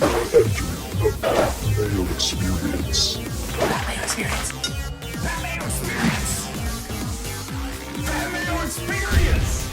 The Mayo Experience. That Mayo Experience. That Mayo Experience. That Mayo Experience.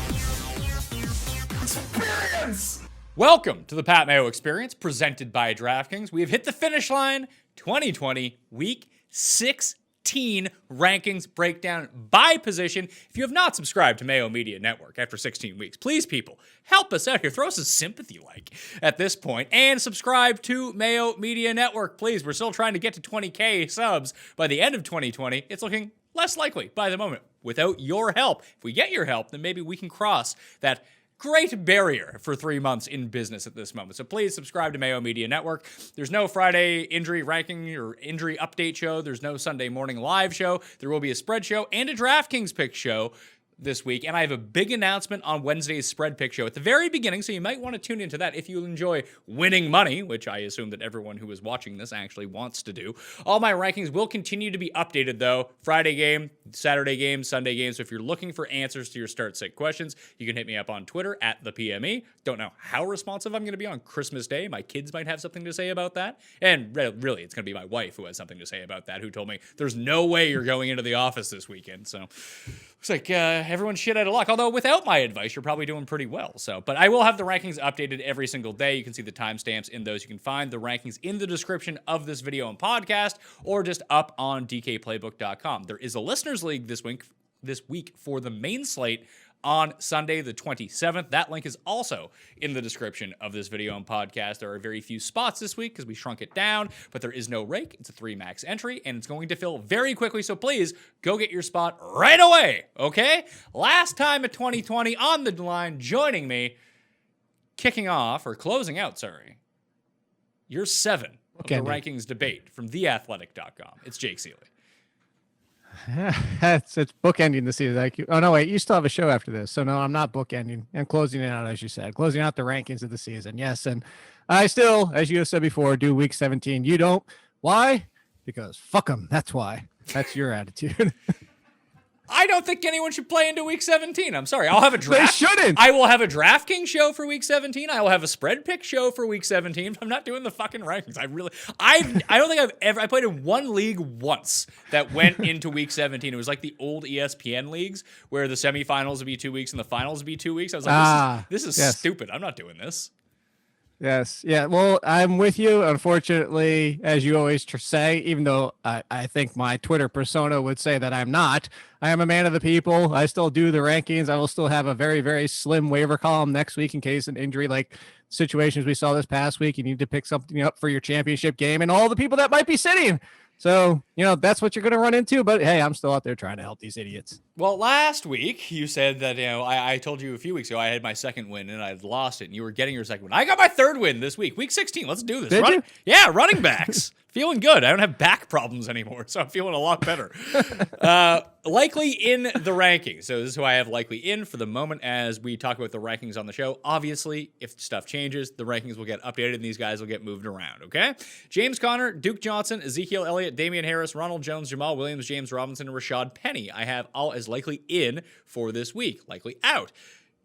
Experience. Welcome to the Pat Mayo Experience, presented by DraftKings. We have hit the finish line. 2020 Week 16 rankings breakdown by position. If you have not subscribed to Mayo Media Network after 16 weeks, please, people, help us out here. Throw us a sympathy like at this point, and subscribe to Mayo Media Network, please. We're still trying to get to 20K subs by the end of 2020. It's looking less likely by the moment. Without your help, if we get your help, then maybe we can cross that great barrier for 3 months in business at this moment. So please subscribe to Mayo Media Network. There's no Friday injury ranking or injury update show. There's no Sunday morning live show. There will be a spread show and a DraftKings pick show this week, and I have a big announcement on Wednesday's spread pick show at the very beginning, so you might want to tune into that if you enjoy winning money, which I assume that everyone who is watching this actually wants to do. All my rankings will continue to be updated, though. Friday game, Saturday game, Sunday game, so if you're looking for answers to your start-sit questions, you can hit me up on Twitter, @ThePME. Don't know how responsive I'm going to be on Christmas Day. My kids might have something to say about that, and really, it's going to be my wife who has something to say about that, who told me, there's no way you're going into the office this weekend, so looks like everyone's shit out of luck. Although without my advice, you're probably doing pretty well. But I will have the rankings updated every single day. You can see the timestamps in those. You can find the rankings in the description of this video and podcast, or just up on dkplaybook.com. There is a listeners league this week for the main slate on Sunday, the 27th. That link is also in the description of this video and podcast. There are very few spots this week because we shrunk it down, but there is no rake. It's a 3 max entry, and it's going to fill very quickly, so please go get your spot right away, okay? Last time at 2020 on the line, joining me, kicking off, or closing out, sorry, year 7 of the rankings debate from theathletic.com. It's Jake Ciely. It's bookending the season. Oh, no, wait, you still have a show after this. So, no, I'm not bookending. I'm closing it out, as you said. Closing out the rankings of the season. Yes, and I still, as you have said before, do Week 17. You don't. Why? Because fuck them. That's why. That's your attitude. I don't think anyone should play into Week 17. I'm sorry. I'll have a draft. They shouldn't. I will have a DraftKings show for Week 17. I will have a spread pick show for Week 17. I'm not doing the fucking rankings. I don't think I played in one league once that went into Week 17. It was like the old ESPN leagues where the semifinals would be 2 weeks and the finals would be 2 weeks. I was like, this is stupid. I'm not doing this. Yes. Yeah. Well, I'm with you. Unfortunately, as you always say, even though I think my Twitter persona would say that I'm not, I am a man of the people. I still do the rankings. I will still have a very, very slim waiver column next week in case an injury like situations we saw this past week, you need to pick something up for your championship game and all the people that might be sitting. So, that's what you're going to run into. But, hey, I'm still out there trying to help these idiots. Well, last week, you said that, I told you a few weeks ago I had my second win and I'd lost it, and you were getting your second win. I got my third win this week. Week 16. Let's do this. Did you? Yeah, running backs. Feeling good. I don't have back problems anymore, so I'm feeling a lot better. Likely in the rankings. So this is who I have likely in for the moment as we talk about the rankings on the show. Obviously, if stuff changes, the rankings will get updated and these guys will get moved around, okay? James Conner, Duke Johnson, Ezekiel Elliott, Damian Harris, Ronald Jones, Jamal Williams, James Robinson, and Rashad Penny. I have all as likely in for this week. Likely out.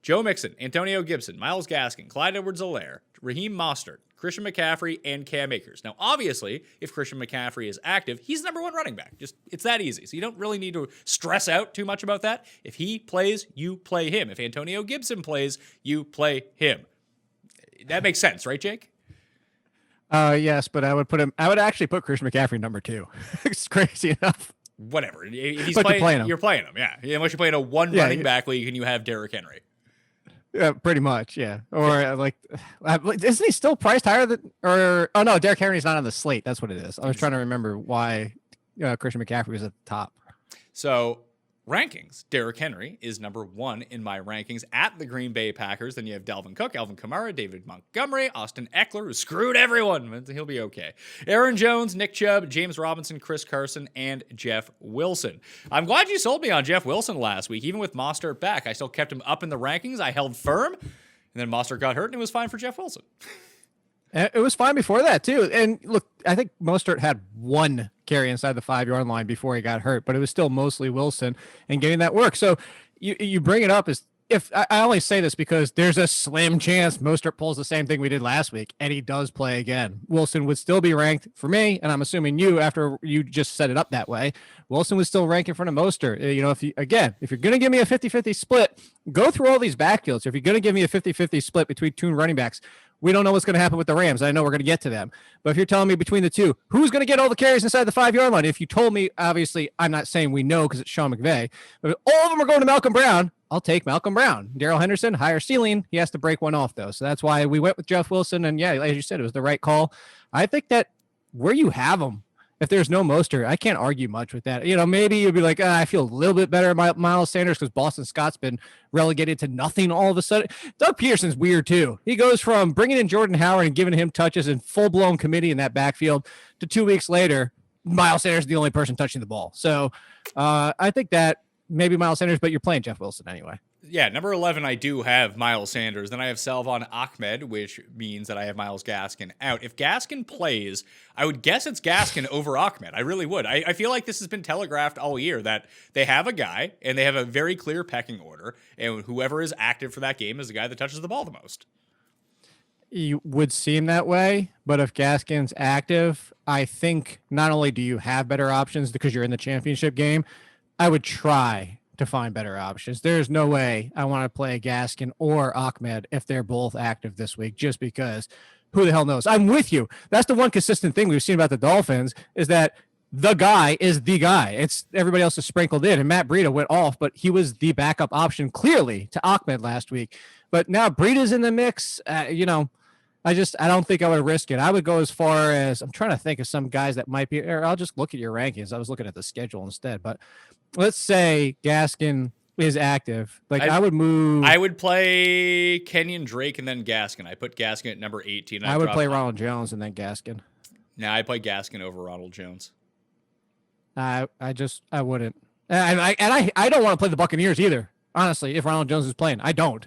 Joe Mixon, Antonio Gibson, Myles Gaskin, Clyde Edwards-Helaire, Raheem Mostert, Christian McCaffrey, and Cam Akers. Now, obviously, if Christian McCaffrey is active, he's number one running back. It's that easy. So you don't really need to stress out too much about that. If he plays, you play him. If Antonio Gibson plays, you play him. That makes sense, right, Jake? Yes, but I would actually put Christian McCaffrey number 2. It's crazy enough. Whatever. If he's playing him. You're playing him, yeah. Unless you're playing a running back league and you have Derrick Henry. Yeah, pretty much, yeah. Or isn't he still priced higher than? Or no, Derrick Henry's not on the slate. That's what it is. I was trying to remember why Christian McCaffrey was at the top. So rankings, Derrick Henry is number 1 in my rankings at the Green Bay Packers. Then you have Dalvin Cook, Alvin Kamara, David Montgomery, Austin Eckler, who screwed everyone, but he'll be okay. Aaron Jones, Nick Chubb, James Robinson, Chris Carson, and Jeff Wilson. I'm glad you sold me on Jeff Wilson last week. Even with Mostert back, I still kept him up in the rankings. I held firm, and then Mostert got hurt, and it was fine for Jeff Wilson. It was fine before that, too. And look, I think Mostert had 1 carry inside the 5-yard line before he got hurt, but it was still mostly Wilson and getting that work. So you bring it up as if I only say this because there's a slim chance Mostert pulls the same thing we did last week, and he does play again, Wilson would still be ranked for me, and I'm assuming you, after you just set it up that way, Wilson would still rank in front of Mostert. You know, if you're going to give me a 50-50 split, go through all these backfields. If you're going to give me a 50-50 split between two running backs, we don't know what's going to happen with the Rams. I know we're going to get to them. But if you're telling me between the two, who's going to get all the carries inside the 5-yard line? If you told me, obviously, I'm not saying we know because it's Sean McVay, but if all of them are going to Malcolm Brown, I'll take Malcolm Brown. Darrell Henderson, higher ceiling. He has to break one off, though. So that's why we went with Jeff Wilson. And, yeah, as you said, it was the right call. I think that where you have him, if there's no Mostert, I can't argue much with that. You know, maybe you'd be like, I feel a little bit better about Miles Sanders because Boston Scott's been relegated to nothing all of a sudden. Doug Peterson's weird, too. He goes from bringing in Jordan Howard and giving him touches and full-blown committee in that backfield to 2 weeks later, Miles Sanders is the only person touching the ball. So I think that maybe Miles Sanders, but you're playing Jeff Wilson anyway. Yeah, number 11, I do have Miles Sanders. Then I have Salvon Ahmed, which means that I have Myles Gaskin out. If Gaskin plays, I would guess it's Gaskin over Ahmed. I really would. I feel like this has been telegraphed all year that they have a guy and they have a very clear pecking order, and whoever is active for that game is the guy that touches the ball the most. You would seem that way, but if Gaskin's active, I think not only do you have better options because you're in the championship game, I would try to find better options. There's no way I want to play Gaskin or Ahmed if they're both active this week, just because who the hell knows? I'm with you. That's the one consistent thing we've seen about the Dolphins is that the guy is the guy. It's everybody else is sprinkled in, and Matt Breida went off, but he was the backup option clearly to Ahmed last week. But now Breida's in the mix. I don't think I would risk it. I would go as far as I'm trying to think of some guys that might be, or I'll just look at your rankings. I was looking at the schedule instead, but let's say Gaskin is active. I would play Kenyon Drake and then Gaskin. I put Gaskin at number 18. I would play Ronald Jones and then Gaskin. No, I play Gaskin over Ronald Jones. I wouldn't. And I don't want to play the Buccaneers either. Honestly, if Ronald Jones is playing, I don't.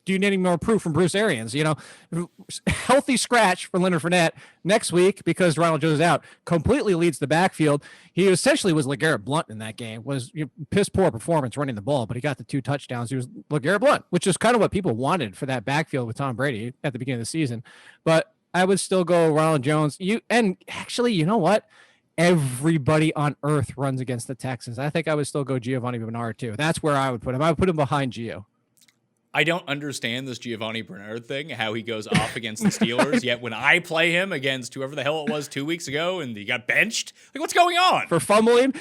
Do you need any more proof from Bruce Arians? You know, healthy scratch for Leonard Fournette next week because Ronald Jones is out. Completely leads the backfield. He essentially was LeGarrette Blount in that game. Was piss poor performance running the ball, but he got the 2 touchdowns. He was LeGarrette Blount, which is kind of what people wanted for that backfield with Tom Brady at the beginning of the season. But I would still go Ronald Jones. You know what? Everybody on earth runs against the Texans. I think I would still go Giovanni Bernard too. That's where I would put him. I would put him behind Gio. I don't understand this Giovanni Bernard thing, how he goes off against the Steelers, yet when I play him against whoever the hell it was 2 weeks ago and he got benched, like what's going on? For fumbling.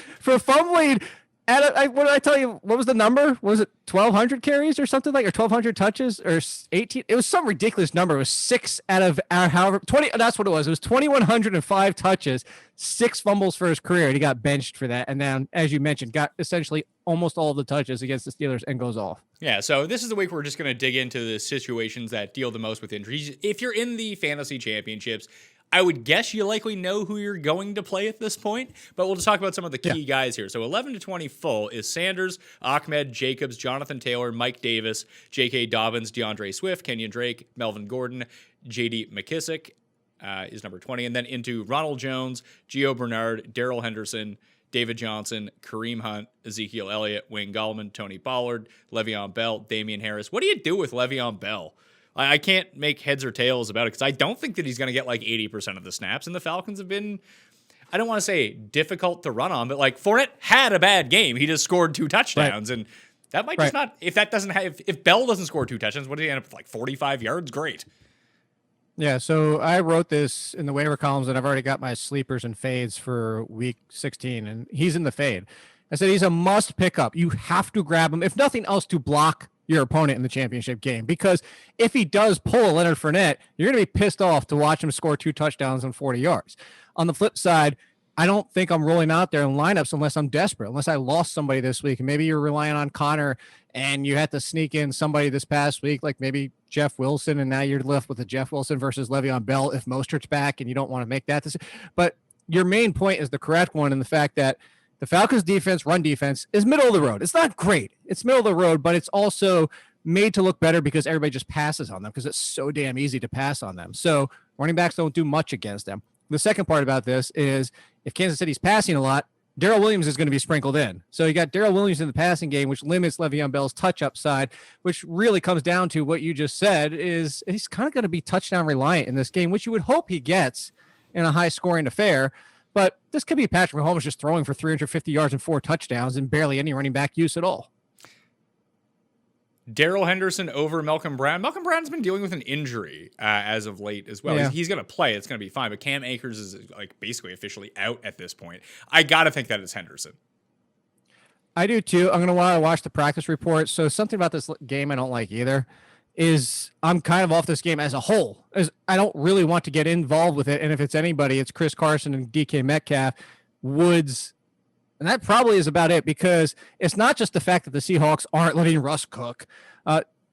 What did I tell you? What was the number? Was it 1,200 carries or something like, or 1,200 touches or 18? It was some ridiculous number. It was 6 out of however 20. That's what it was. It was 2,105 touches, 6 fumbles for his career. And he got benched for that. And then, as you mentioned, got essentially almost all of the touches against the Steelers and goes off. Yeah, so this is the week we're just going to dig into the situations that deal the most with injuries. If you're in the fantasy championships, I would guess you likely know who you're going to play at this point, but we'll just talk about some of the key guys here. So 11 to 20 full is Sanders, Ahmed, Jacobs, Jonathan Taylor, Mike Davis, J.K. Dobbins, DeAndre Swift, Kenyon Drake, Melvin Gordon, J.D. McKissick is number 20, and then into Ronald Jones, Gio Bernard, Darrell Henderson, David Johnson, Kareem Hunt, Ezekiel Elliott, Wayne Gallman, Tony Pollard, Le'Veon Bell, Damian Harris. What do you do with Le'Veon Bell? I can't make heads or tails about it because I don't think that he's going to get like 80% of the snaps. And the Falcons have been, I don't want to say difficult to run on, but like Fournette had a bad game. He just scored 2 touchdowns. Right. And that might just not, if Bell doesn't score 2 touchdowns, what did he end up with? Like 45 yards? Great. Yeah, so I wrote this in the waiver columns, and I've already got my sleepers and fades for week 16, and he's in the fade. I said he's a must pick up. You have to grab him, if nothing else, to block your opponent in the championship game. Because if he does pull Leonard Fournette, you're going to be pissed off to watch him score 2 touchdowns and 40 yards. On the flip side, I don't think I'm rolling out there in lineups unless I'm desperate, unless I lost somebody this week. And maybe you're relying on Connor and you had to sneak in somebody this past week, like maybe Jeff Wilson, and now you're left with a Jeff Wilson versus Le'Veon Bell if Mostert's back and you don't want to make that decision. But your main point is the correct one in the fact that the Falcons defense, run defense, is middle of the road. It's not great. It's middle of the road, but it's also made to look better because everybody just passes on them because it's so damn easy to pass on them. So running backs don't do much against them. The second part about this is if Kansas City's passing a lot, Darrell Williams is going to be sprinkled in. So you got Darrell Williams in the passing game, which limits Le'Veon Bell's touch upside, which really comes down to what you just said is he's kind of going to be touchdown reliant in this game, which you would hope he gets in a high scoring affair. But this could be Patrick Mahomes just throwing for 350 yards and 4 touchdowns and barely any running back use at all. Darrell Henderson over Malcolm Brown. Malcolm Brown's been dealing with an injury as of late as well. Yeah. He's going to play. It's going to be fine. But Cam Akers is like basically officially out at this point. I got to think that it's Henderson. I do too. I'm going to want to watch the practice report. So something about this game I don't like either is I'm kind of off this game as a whole. As I don't really want to get involved with it. And if it's anybody, it's Chris Carson and DK Metcalf, Woods. And that probably is about it, because it's not just the fact that the Seahawks aren't letting Russ cook.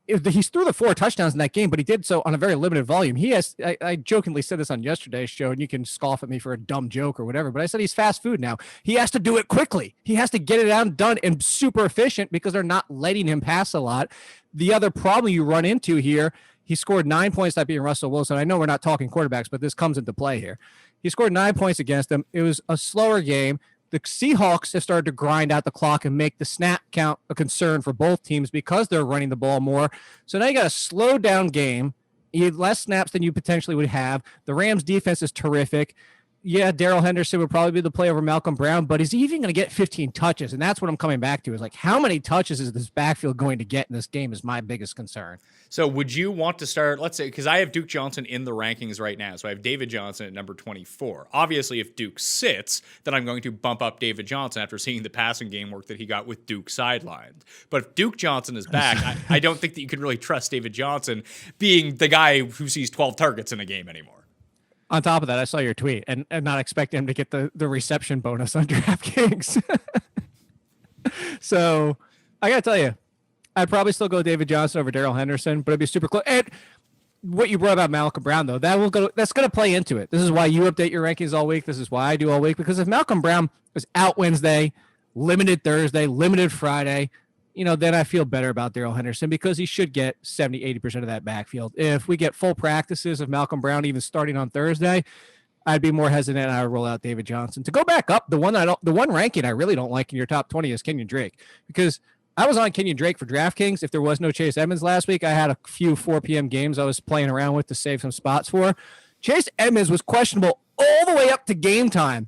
He's threw the 4 touchdowns in that game, but he did so on a very limited volume. He has, I jokingly said this on yesterday's show, and you can scoff at me for a dumb joke or whatever, but I said he's fast food now. He has to do it quickly. He has to get it out and done and super efficient because they're not letting him pass a lot. The other problem you run into here, he scored 9 points that being Russell Wilson. I know we're not talking quarterbacks, but this comes into play here. He scored 9 points against them. It was a slower game. The Seahawks have started to grind out the clock and make the snap count a concern for both teams because they're running the ball more. So now you got a slow down game. You had less snaps than you potentially would have. The Rams defense is terrific. Yeah, Darrell Henderson would probably be the play over Malcolm Brown, but is he even going to get 15 touches? And that's what I'm coming back to, is like, how many touches is this backfield going to get in this game is my biggest concern. So would you want to start, let's say, because I have Duke Johnson in the rankings right now. So I have David Johnson at number 24. Obviously, if Duke sits, then I'm going to bump up David Johnson after seeing the passing game work that he got with Duke sidelined. But if Duke Johnson is back, I don't think that you can really trust David Johnson being the guy who sees 12 targets in a game anymore. On top of that, I saw your tweet and not expecting him to get the reception bonus on DraftKings. So I got to tell you, I'd probably still go David Johnson over Darrell Henderson, but it'd be super close. And what you brought about Malcolm Brown, though, that's going to play into it. This is why you update your rankings all week. This is why I do all week, because if Malcolm Brown was out Wednesday, limited Thursday, limited Friday, then I feel better about Darrell Henderson because he should get 70, 80% of that backfield. If we get full practices of Malcolm Brown even starting on Thursday, I'd be more hesitant and I would roll out David Johnson. To go back up, the one ranking I really don't like in your top 20 is Kenyon Drake, because I was on Kenyon Drake for DraftKings. If there was no Chase Edmonds last week, I had a few 4 p.m. games I was playing around with to save some spots for. Chase Edmonds was questionable all the way up to game time.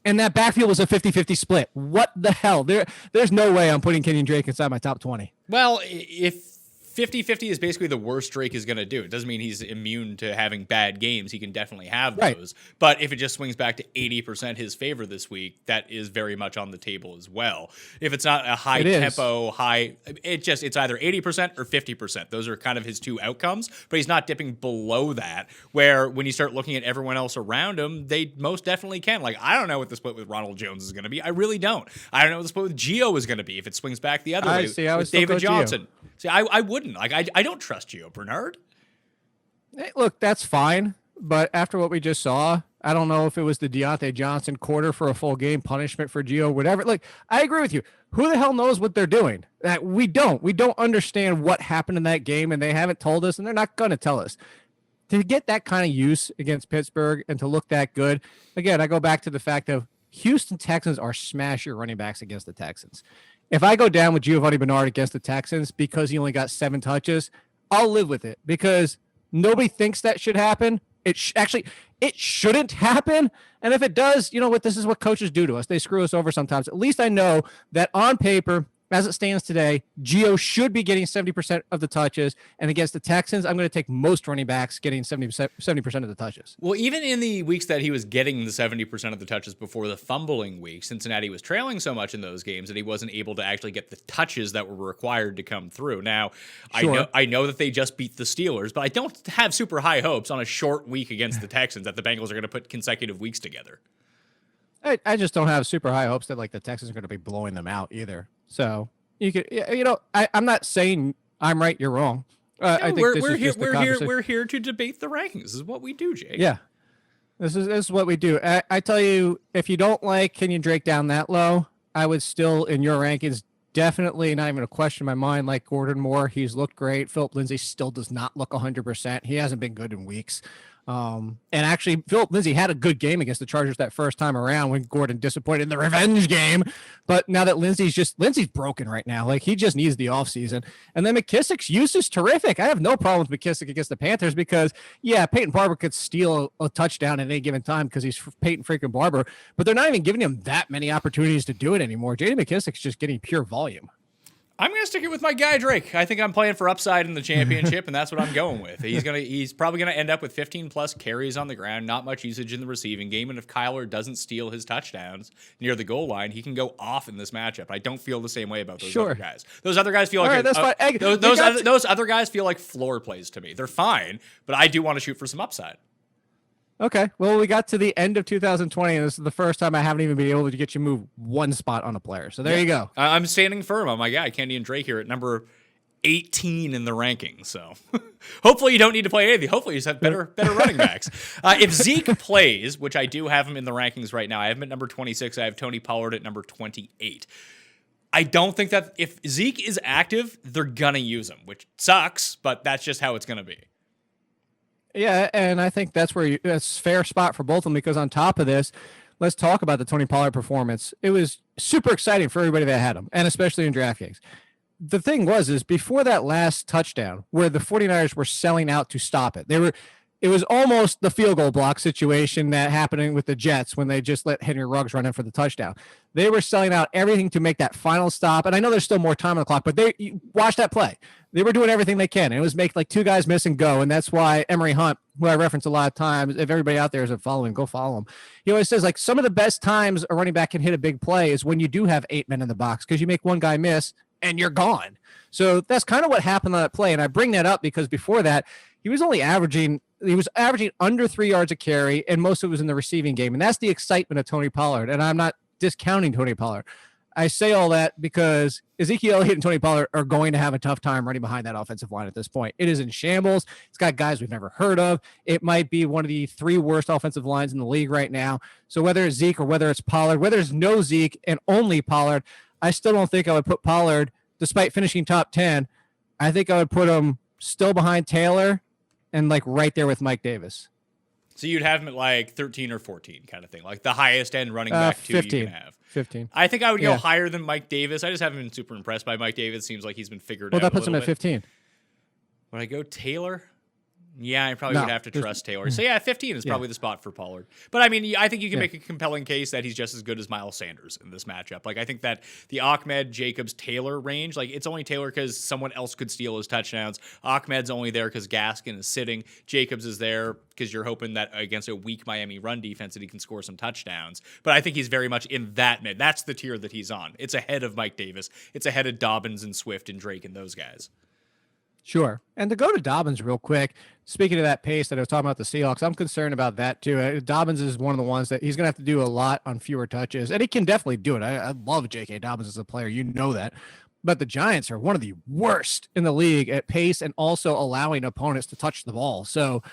And that backfield was a 50-50 split. What the hell? There's no way I'm putting Kenyon Drake inside my top 20. Well, if 50-50 is basically the worst Drake is going to do, it doesn't mean he's immune to having bad games. He can definitely have those. Right. But if it just swings back to 80% his favor this week, that is very much on the table as well. If it's not a high tempo, it's either 80% or 50%. Those are kind of his two outcomes, but he's not dipping below that, where when you start looking at everyone else around him, they most definitely can. Like, I don't know what the split with Ronald Jones is going to be. I really don't. I don't know what the split with Gio is going to be if it swings back the other way with David Johnson. See, I wouldn't. Like, I don't trust Gio Bernard. Hey, look, that's fine. But after what we just saw, I don't know if it was the Deontay Johnson quarter for a full game punishment for Gio, whatever. Like, I agree with you. Who the hell knows what they're doing? We don't. We don't understand what happened in that game, and they haven't told us, and they're not going to tell us. To get that kind of use against Pittsburgh and to look that good, again, I go back to the fact of Houston Texans are smash your running backs against the Texans. If I go down with Giovanni Bernard against the Texans because he only got 7 touches, I'll live with it because nobody thinks that should happen. It shouldn't happen. And if it does, you know what? This is what coaches do to us. They screw us over sometimes. At least I know that on paper, as it stands today, Gio should be getting 70% of the touches. And against the Texans, I'm going to take most running backs getting 70% of the touches. Well, even in the weeks that he was getting the 70% of the touches before the fumbling week, Cincinnati was trailing so much in those games that he wasn't able to actually get the touches that were required to come through. Now, sure. I know that they just beat the Steelers, but I don't have super high hopes on a short week against the Texans that the Bengals are going to put consecutive weeks together. I just don't have super high hopes that like the Texans are going to be blowing them out either. So you could, I'm not saying I'm right, you're wrong. I think we're here to debate the rankings. This is what we do, Jake. Yeah, this is what we do. I tell you, if you don't like Kenyon Drake down that low, I would still in your rankings definitely not even a question in my mind. Like Gordon Moore, he's looked great. Philip Lindsay still does not look 100%. He hasn't been good in weeks. And actually, Philip Lindsay had a good game against the Chargers that first time around when Gordon disappointed in the revenge game. But now that Lindsay's broken right now. Like, he just needs the offseason. And then McKissick's use is terrific. I have no problem with McKissick against the Panthers because, yeah, Peyton Barber could steal a touchdown at any given time because he's Peyton freaking Barber. But they're not even giving him that many opportunities to do it anymore. J.D. McKissick's just getting pure volume. I'm going to stick it with my guy, Drake. I think I'm playing for upside in the championship, and that's what I'm going with. He's probably going to end up with 15-plus carries on the ground, not much usage in the receiving game, and if Kyler doesn't steal his touchdowns near the goal line, he can go off in this matchup. I don't feel the same way about those other guys. Those other guys feel like those other guys feel like floor plays to me. They're fine, but I do want to shoot for some upside. Okay, well, we got to the end of 2020, and this is the first time I haven't even been able to get you move one spot on a player. So there you go. I'm standing firm on my guy, Kenny and Drake, here at number 18 in the rankings. So hopefully you don't need to play anything. Hopefully you just have better running backs. If Zeke plays, which I do have him in the rankings right now, I have him at number 26. I have Tony Pollard at number 28. I don't think that if Zeke is active, they're going to use him, which sucks, but that's just how it's going to be. Yeah, and I think that's where that's a fair spot for both of them because on top of this, let's talk about the Tony Pollard performance. It was super exciting for everybody that had him, and especially in DraftKings. The thing is before that last touchdown where the 49ers were selling out to stop it, it was almost the field goal block situation that happening with the Jets when they just let Henry Ruggs run in for the touchdown. They were selling out everything to make that final stop. And I know there's still more time on the clock, but watch that play. They were doing everything they can. It was make like two guys miss and go. And that's why Emery Hunt, who I reference a lot of times, if everybody out there isn't following, go follow him. He always says, like, some of the best times a running back can hit a big play is when you do have 8 men in the box because you make one guy miss and you're gone. So that's kind of what happened on that play. And I bring that up because before that, he was averaging under 3 yards a carry, and most of it was in the receiving game. And that's the excitement of Tony Pollard. And I'm not discounting Tony Pollard. I say all that because Ezekiel Elliott and Tony Pollard are going to have a tough time running behind that offensive line at this point. It is in shambles. It's got guys we've never heard of. It might be one of the 3 worst offensive lines in the league right now. So whether it's Zeke or whether it's Pollard, whether it's no Zeke and only Pollard, I still don't think I would put Pollard, despite finishing top 10, I think I would put him still behind Taylor and like right there with Mike Davis. So you'd have him at like 13 or 14 kind of thing, like the highest end running back 15, you can have. 15. I think I would go higher than Mike Davis. I just haven't been super impressed by Mike Davis. Seems like he's been figured out. Well, that puts him at 15. Would I go Taylor? Yeah, I probably would have to trust Taylor. So, 15 is probably the spot for Pollard. But, I mean, I think you can make a compelling case that he's just as good as Miles Sanders in this matchup. Like, I think that the Ahmed, Jacobs, Taylor range, like, it's only Taylor because someone else could steal his touchdowns. Ahmed's only there because Gaskin is sitting. Jacobs is there because you're hoping that against a weak Miami run defense that he can score some touchdowns. But I think he's very much in that mid. That's the tier that he's on. It's ahead of Mike Davis. It's ahead of Dobbins and Swift and Drake and those guys. Sure. And to go to Dobbins real quick, speaking of that pace that I was talking about the Seahawks, I'm concerned about that too. Dobbins is one of the ones that he's going to have to do a lot on fewer touches, and he can definitely do it. I love J.K. Dobbins as a player. You know that. But the Giants are one of the worst in the league at pace and also allowing opponents to touch the ball. So,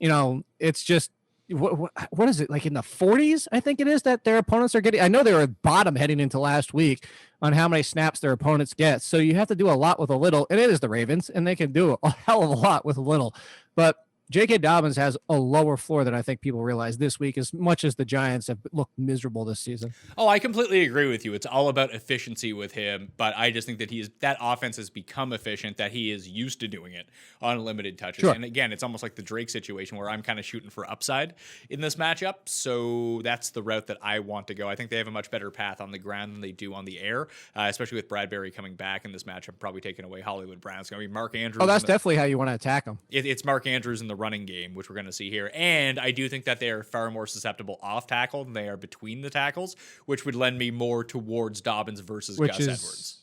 it's just, what is it, like in the 40s, I think it is, that their opponents are getting. I know they were bottom heading into last week on how many snaps their opponents get. So you have to do a lot with a little, and it is the Ravens, and they can do a hell of a lot with a little. But J.K. Dobbins has a lower floor than I think people realize this week, as much as the Giants have looked miserable this season. Oh, I completely agree with you. It's all about efficiency with him, but I just think that that offense has become efficient, that he is used to doing it on limited touches. Sure. And again, it's almost like the Drake situation where I'm kind of shooting for upside in this matchup. So that's the route that I want to go. I think they have a much better path on the ground than they do on the air, especially with Bradbury coming back in this matchup, probably taking away Hollywood Brown's going to be Mark Andrews. Oh, that's definitely how you want to attack him. It's Mark Andrews in the running game, which we're going to see here. And I do think that they are far more susceptible off tackle than they are between the tackles, which would lend me more towards Dobbins versus Gus Edwards.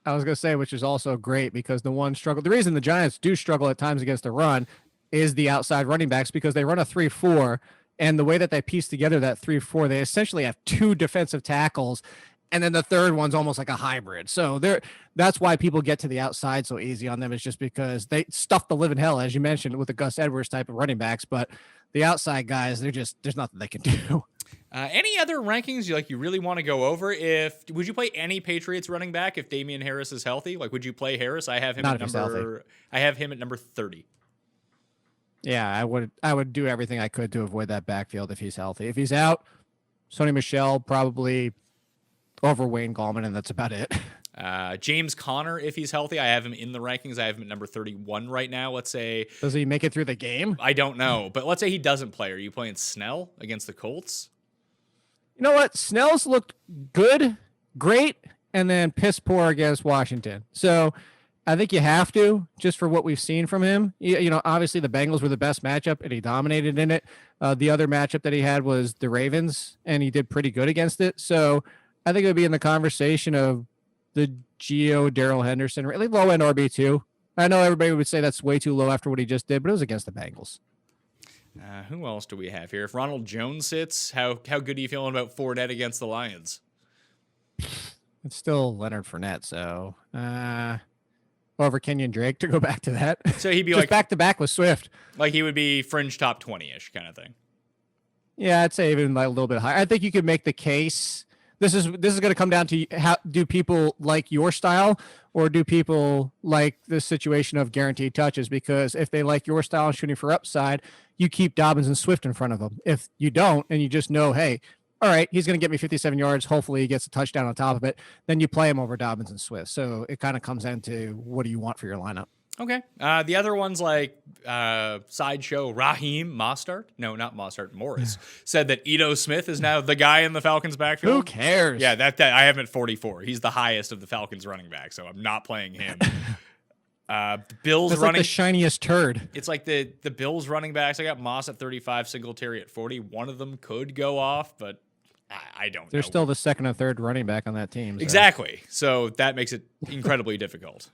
I was going to say, which is also great because the reason the Giants do struggle at times against the run is the outside running backs, because they run a 3-4, and the way that they piece together that 3-4, they essentially have 2 defensive tackles, and then the third one's almost like a hybrid. So that's why people get to the outside so easy on them. It's just because they stuff the living hell, as you mentioned, with the Gus Edwards type of running backs. But the outside guys, there's nothing they can do. Any other rankings you really want to go over? Would you play any Patriots running back if Damian Harris is healthy? Like, would you play Harris? I have him at number 30. Yeah, I would do everything I could to avoid that backfield if he's healthy. If he's out, Sony Michel probably over Wayne Gallman, and that's about it. James Conner, if he's healthy, I have him in the rankings. I have him at number 31 right now. Let's say. Does he make it through the game? I don't know, but let's say he doesn't play. Are you playing Snell against the Colts? You know what? Snell's looked good, great, and then piss poor against Washington. So I think you have to, just for what we've seen from him. You know, obviously the Bengals were the best matchup, and he dominated in it. The other matchup that he had was the Ravens, and he did pretty good against it. So I think it would be in the conversation of the Gio, Darrell Henderson, really low end RB2. I know everybody would say that's way too low after what he just did, but it was against the Bengals. Who else do we have here? If Ronald Jones sits, how good are you feeling about Fournette against the Lions? It's still Leonard Fournette, so over Kenyon Drake to go back to that. So he'd be just like back to back with Swift. Like he would be fringe top 20-ish kind of thing. Yeah, I'd say even like a little bit higher. I think you could make the case. This is going to come down to how do people like your style, or do people like the situation of guaranteed touches? Because if they like your style and shooting for upside, you keep Dobbins and Swift in front of them. If you don't, and you just know, hey, all right, he's going to get me 57 yards. Hopefully he gets a touchdown on top of it. Then you play him over Dobbins and Swift. So it kind of comes into what do you want for your lineup? Okay. The other ones like Sideshow Raheem Mostert. No, not Mostert. Morris said that Ito Smith is now the guy in the Falcons backfield. Who cares? Yeah, that I have him at 44. He's the highest of the Falcons running back, so I'm not playing him. Bills That's running like the shiniest turd. It's like the Bills running backs. I got Moss at 35, Singletary at 40. One of them could go off, but I don't know. They're still the second or third running back on that team. So. Exactly. So that makes it incredibly difficult.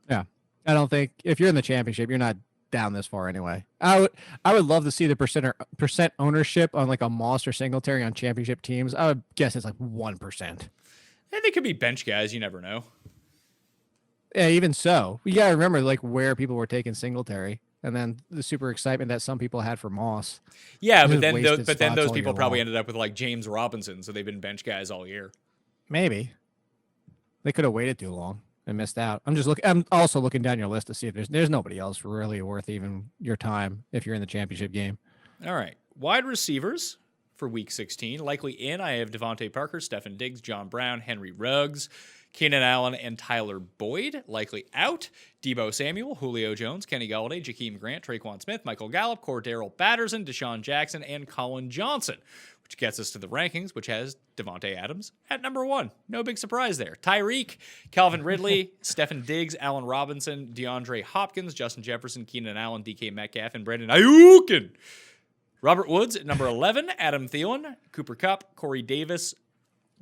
Yeah. I don't think if you're in the championship, you're not down this far anyway. I would love to see the percent ownership on like a Moss or Singletary on championship teams. I would guess it's like 1%. And they could be bench guys. You never know. Yeah, even so, you gotta remember like where people were taking Singletary, and then the super excitement that some people had for Moss. Yeah, but then those all people year probably long. ended up with like James Robinson, so they've been bench guys all year. Maybe they could have waited too long and missed out. I'm also looking down your list to see if there's nobody else really worth even your time if you're in the championship game. All right, wide receivers for Week 16 likely in. I have Devontae Parker, Stefan Diggs, John Brown, Henry Ruggs, Keenan Allen, and Tyler Boyd likely out. Debo Samuel, Julio Jones, Kenny Golladay, Jakeem Grant, Traquan Smith, Michael Gallup, Cordero Patterson, Deshaun Jackson, and Colin Johnson, which gets us to the rankings, which has Devontae Adams at number 1. No big surprise there. Tyreek, Calvin Ridley, Stefan Diggs, Allen Robinson, DeAndre Hopkins, Justin Jefferson, Keenan Allen, DK Metcalf, and Brandon Ayuk. Robert Woods at number 11, Adam Thielen, Cooper Kupp, Corey Davis,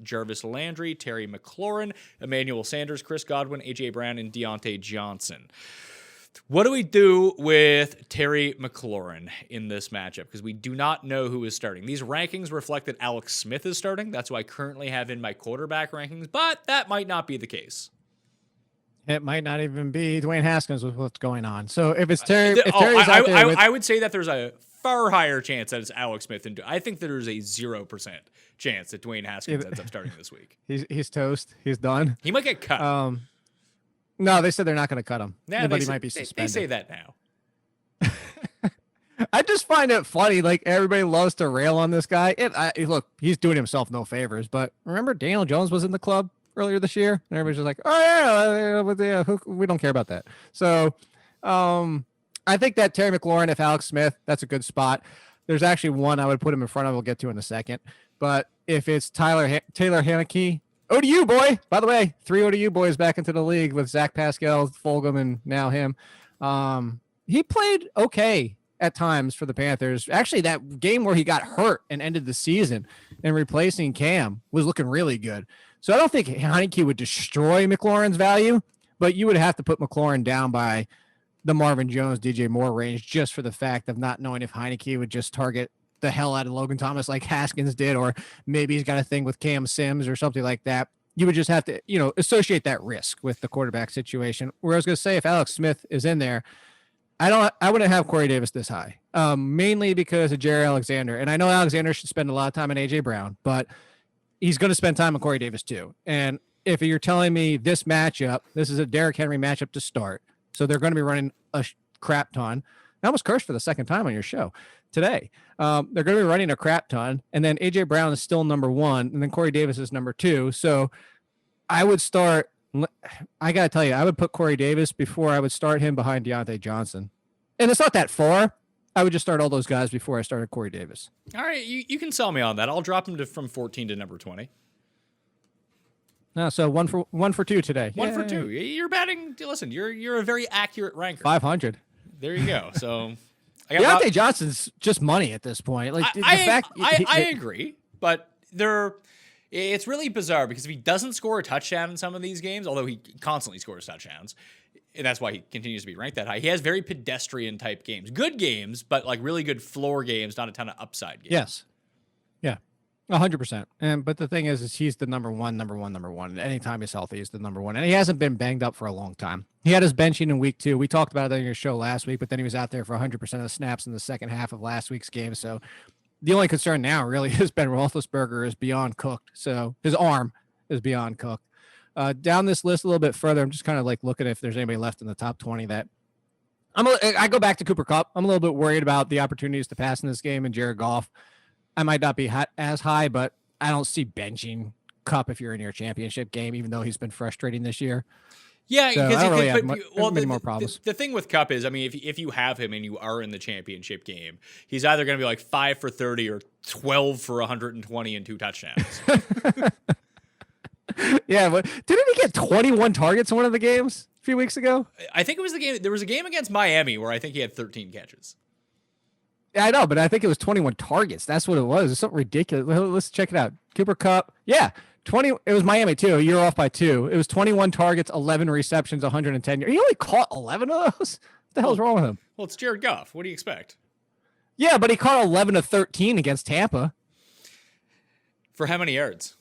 Jarvis Landry, Terry McLaurin, Emmanuel Sanders, Chris Godwin, A.J. Brown, and Deontay Johnson. What do we do with Terry McLaurin in this matchup? Because we do not know who is starting. These rankings reflect that Alex Smith is starting. That's who I currently have in my quarterback rankings, but that might not be the case. It might not even be Dwayne Haskins with what's going on. So if it's Terry, I would say that there's a far higher chance that it's Alex Smith. And I think there's a 0% chance that Dwayne Haskins ends up starting this week. He's toast. He's done. He might get cut. No, they said they're not going to cut him. Yeah, He might be suspended. They say that now. I just find it funny. Like everybody loves to rail on this guy. Look, he's doing himself no favors. But remember, Daniel Jones was in the club earlier this year, and everybody's just like, "Oh yeah, we don't care about that." So, I think that Terry McLaurin, if Alex Smith, that's a good spot. There's actually one I would put him in front of. We'll get to in a second. But if it's Taylor Haneke, ODU boy. By the way, 3 ODU boys back into the league with Zach Pascal, Fulgham, and now him. He played okay at times for the Panthers. Actually, that game where he got hurt and ended the season and replacing Cam was looking really good. So I don't think Heineke would destroy McLaurin's value, but you would have to put McLaurin down by the Marvin Jones, DJ Moore range just for the fact of not knowing if Heineke would just target the hell out of Logan Thomas like Haskins did, or maybe he's got a thing with Cam Sims or something like that. You would just have to, associate that risk with the quarterback situation. Where I was going to say, if Alex Smith is in there, I wouldn't have Corey Davis this high, mainly because of Jerry Alexander. And I know Alexander should spend a lot of time on A.J. Brown, but he's going to spend time on Corey Davis too. And if you're telling me this matchup, this is a Derrick Henry matchup to start, so they're going to be running a crap ton. I almost cursed for the second time on your show today. They're going to be running a crap ton. And then AJ Brown is still number 1. And then Corey Davis is number 2. So I would start, I got to tell you, I would put Corey Davis before I would start him behind Deontay Johnson. And it's not that far. I would just start all those guys before I started Corey Davis. All right, you can sell me on that. I'll drop him from 14 to number 20. No, so one for two today. One for two. You're batting. Listen, you're a very accurate ranker. 500. There you go. So I got Deontay Johnson's just money at this point. Like I agree, but it's really bizarre because if he doesn't score a touchdown in some of these games, although he constantly scores touchdowns, and that's why he continues to be ranked that high, he has very pedestrian type games. Good games, but like really good floor games, not a ton of upside games. Yes. Yeah. 100%. But the thing is he's the number one. Anytime he's healthy, he's the number 1. And he hasn't been banged up for a long time. He had his benching in week 2. We talked about it on your show last week, but then he was out there for 100% of the snaps in the second half of last week's game. So the only concern now really is Ben Roethlisberger is beyond cooked. So his arm is beyond cooked. Down this list a little bit further, I'm just kind of like looking if there's anybody left in the top 20 that I go back to Cooper Kupp. I'm a little bit worried about the opportunities to pass in this game and Jared Goff. I might not be as high, but I don't see benching Kupp if you're in your championship game, even though he's been frustrating this year. Yeah, so because many more problems. The thing with Kupp is, I mean, if you have him and you are in the championship game, he's either going to be like 5 for 30 or 12 for 120 and 2 touchdowns. Yeah, but didn't he get 21 targets in one of the games a few weeks ago? I think it was the game. There was a game against Miami where I think he had 13 catches. Yeah, I know, but I think it was 21 targets. That's what it was. It's something ridiculous. Let's check it out. Cooper Kupp. Yeah, 20. It was Miami too. You're off by 2. It was 21 targets, 11 receptions, 110 yards. He only caught 11 of those. What the hell's wrong with him? Well, it's Jared Goff. What do you expect? Yeah, but he caught 11 of 13 against Tampa. For how many yards?